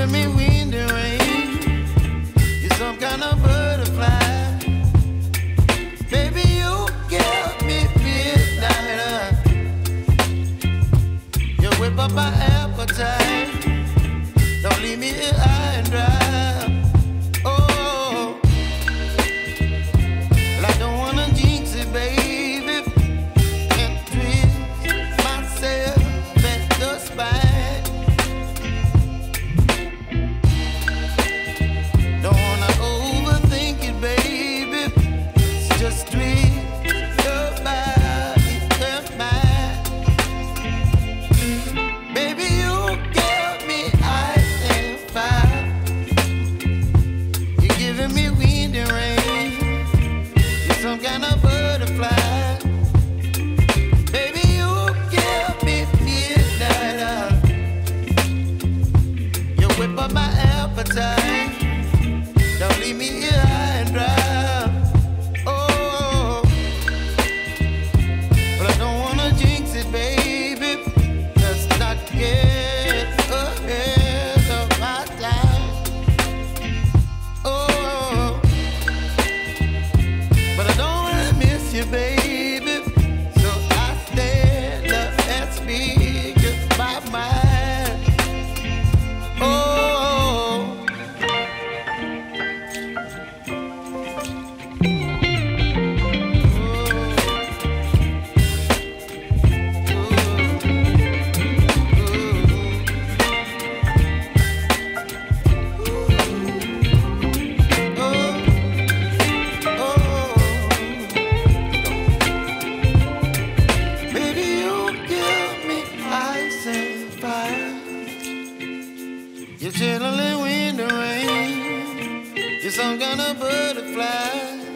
giving me wind and rain. You're some kind of butterfly. Baby, you give me midnight. You whip up my appetite. Don't leave me here high and dry. Oh, well, I don't wanna jinx it, baby, and twist myself at the spine. Don't wanna overthink it, baby. It's just twist your body and mine. Baby, you give me ice and fire. You're giving me wind and rain. You're some kind of butterfly. Baby, you give me midnight. You whip up my appetite. Don't leave me here high and dry. Oh, but I don't wanna jinx it, baby. Let's not get ahead of my time. Oh, but I don't wanna miss you, baby. So I stand up and speak my mind. Oh. Baby, you give me ice and fire. You're chilling in wind and rain. You're some kind of butterfly.